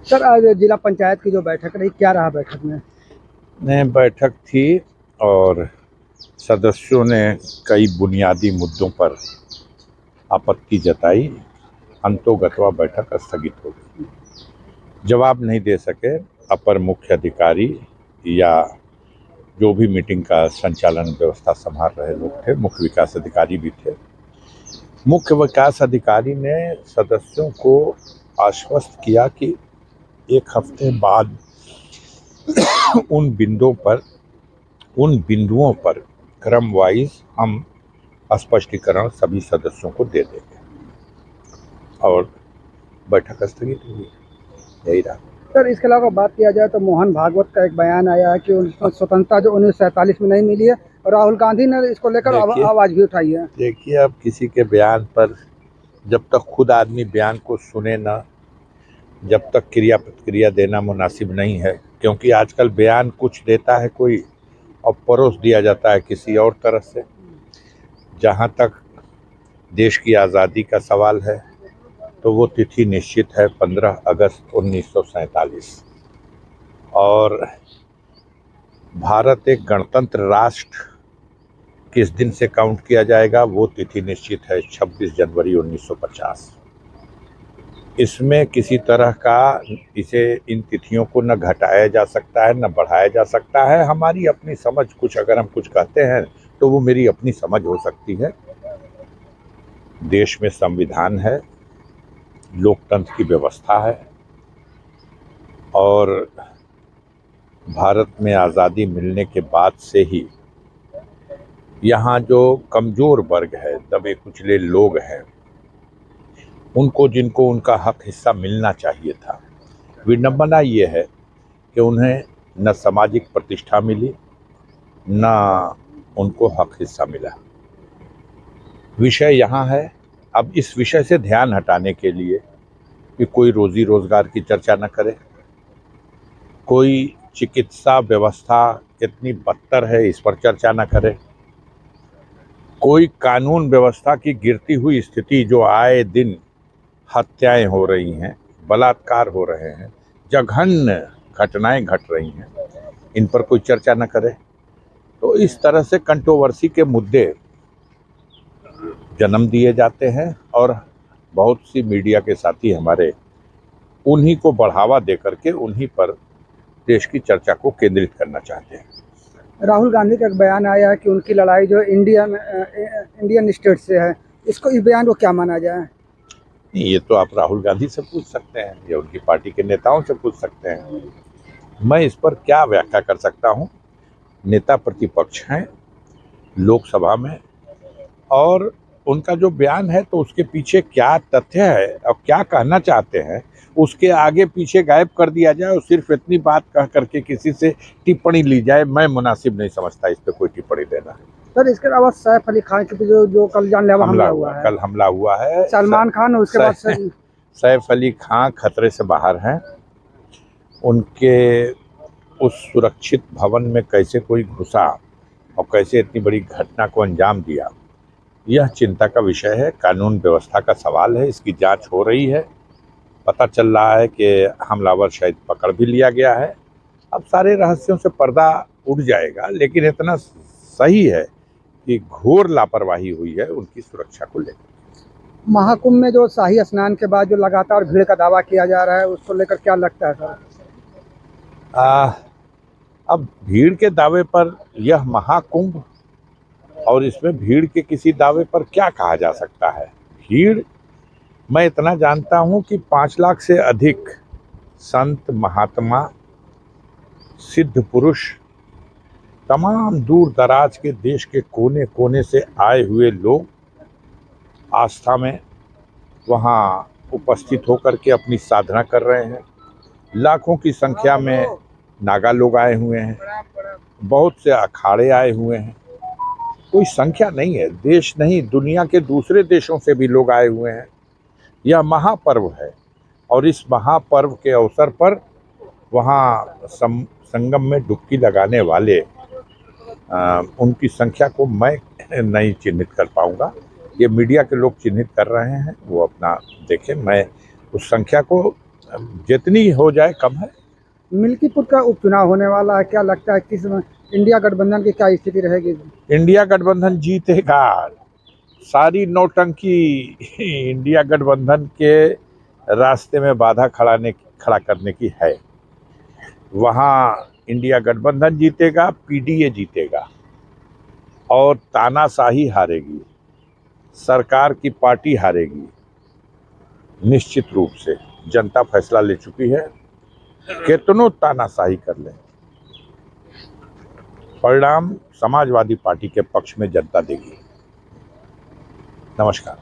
Sir, आज जिला पंचायत की जो बैठक रही, क्या रहा बैठक में? बैठक थी और सदस्यों ने कई बुनियादी मुद्दों पर आपत्ति जताई। अंतोगत्वा बैठक स्थगित हो गई। जवाब नहीं दे सके अपर मुख्य अधिकारी या जो भी मीटिंग का संचालन व्यवस्था संभाल रहे लोग थे, मुख्य विकास अधिकारी भी थे। मुख्य विकास अधिकारी ने सदस्यों को आश्वस्त किया कि एक हफ्ते बाद उन बिंदुओं पर क्रम वाइज हम स्पष्टीकरण सभी सदस्यों को दे देंगे और बैठक स्थगित हुई। यही रहा। सर, इसके अलावा बात किया जाए तो मोहन भागवत का एक बयान आया है कि उनको स्वतंत्रता जो 1947 में नहीं मिली है, और राहुल गांधी ने इसको लेकर आवाज भी उठाई है। देखिए, अब किसी के बयान पर जब तक खुद आदमी बयान को सुने ना, जब तक क्रिया प्रतिक्रिया देना मुनासिब नहीं है, क्योंकि आजकल बयान कुछ देता है कोई और परोस दिया जाता है किसी और तरह से। जहाँ तक देश की आज़ादी का सवाल है तो वो तिथि निश्चित है 15 अगस्त 1947, और भारत एक गणतंत्र राष्ट्र किस दिन से काउंट किया जाएगा वो तिथि निश्चित है 26 जनवरी 1950। इसमें किसी तरह का इन तिथियों को न घटाया जा सकता है न बढ़ाया जा सकता है। हमारी अपनी समझ, कुछ अगर हम कुछ कहते हैं तो वो मेरी अपनी समझ हो सकती है। देश में संविधान है, लोकतंत्र की व्यवस्था है, और भारत में आज़ादी मिलने के बाद से ही यहाँ जो कमज़ोर वर्ग है, दबे कुचले लोग हैं, उनको, जिनको उनका हक हिस्सा मिलना चाहिए था, विडंबना ये है कि उन्हें न सामाजिक प्रतिष्ठा मिली न उनको हक हिस्सा मिला। विषय यहाँ है, अब इस विषय से ध्यान हटाने के लिए कि कोई रोजी रोजगार की चर्चा न करे, कोई चिकित्सा व्यवस्था कितनी बदतर है इस पर चर्चा न करे, कोई कानून व्यवस्था की गिरती हुई स्थिति, जो आए दिन हत्याएं हो रही हैं, बलात्कार हो रहे हैं, जघन्य घटनाएं घट रही हैं, इन पर कोई चर्चा न करे। तो इस तरह से कंट्रोवर्सी के मुद्दे जन्म दिए जाते हैं और बहुत सी मीडिया के साथी हमारे उन्हीं को बढ़ावा देकर के उन्हीं पर देश की चर्चा को केंद्रित करना चाहते हैं। राहुल गांधी का एक बयान आया है कि उनकी लड़ाई जो इंडियन स्टेट से है, इसको, इस बयान को क्या माना जाए? ये तो आप राहुल गांधी से पूछ सकते हैं या उनकी पार्टी के नेताओं से पूछ सकते हैं। मैं इस पर क्या व्याख्या कर सकता हूँ? नेता प्रतिपक्ष हैं लोकसभा में, और उनका जो बयान है तो उसके पीछे क्या तथ्य है और क्या कहना चाहते हैं, उसके आगे पीछे गायब कर दिया जाए और सिर्फ इतनी बात कह करके किसी से टिप्पणी ली जाए, मैं मुनासिब नहीं समझता इस पर कोई टिप्पणी देना। सर, इसके अलावा सैफ अली खान के जो कल जानलेवा हमला हुआ है, कल हमला हुआ है, सलमान खान उसके बाद से सैफ अली खान खतरे से बाहर हैं। उनके उस सुरक्षित भवन में कैसे कोई घुसा और कैसे इतनी बड़ी घटना को अंजाम दिया, यह चिंता का विषय है। कानून व्यवस्था का सवाल है, इसकी जांच हो रही है। पता चल रहा है कि हमलावर शायद पकड़ भी लिया गया है। अब सारे रहस्यों से पर्दा उठ जाएगा, लेकिन इतना सही है कि घोर लापरवाही हुई है उनकी सुरक्षा को लेकर। महाकुंभ में जो शाही स्नान के बाद जो लगातार भीड़ का दावा किया जा रहा है, उसको लेकर क्या लगता है सर? अब भीड़ के दावे पर यह महाकुंभ और इसमें भीड़ के किसी दावे पर क्या कहा जा सकता है? भीड़, मैं इतना जानता हूं कि 5 लाख से अधिक संत, महात्मा, सिद्ध पुरुष, तमाम दूर दराज के देश के कोने कोने से आए हुए लोग आस्था में वहाँ उपस्थित होकर के अपनी साधना कर रहे हैं। लाखों की संख्या में नागा लोग आए हुए हैं, बहुत से अखाड़े आए हुए हैं, कोई संख्या नहीं है। देश नहीं, दुनिया के दूसरे देशों से भी लोग आए हुए हैं। यह महापर्व है और इस महापर्व के अवसर पर वहाँ संगम में डुबकी लगाने वाले उनकी संख्या को मैं नहीं चिन्हित कर पाऊंगा। ये मीडिया के लोग चिन्हित कर रहे हैं, वो अपना देखें। मैं उस संख्या को जितनी हो जाए कम है। मिल्कीपुर का उपचुनाव होने वाला है, क्या लगता है किस इंडिया गठबंधन की क्या स्थिति रहेगी? इंडिया गठबंधन जीतेगा। सारी नौटंकी इंडिया गठबंधन के रास्ते में बाधा खड़ा करने की है। वहां इंडिया गठबंधन जीतेगा, पीडीए जीतेगा और तानाशाही हारेगी, सरकार की पार्टी हारेगी। निश्चित रूप से जनता फैसला ले चुकी है। कितनों तानाशाही कर लें, परिणाम समाजवादी पार्टी के पक्ष में जनता देगी। नमस्कार।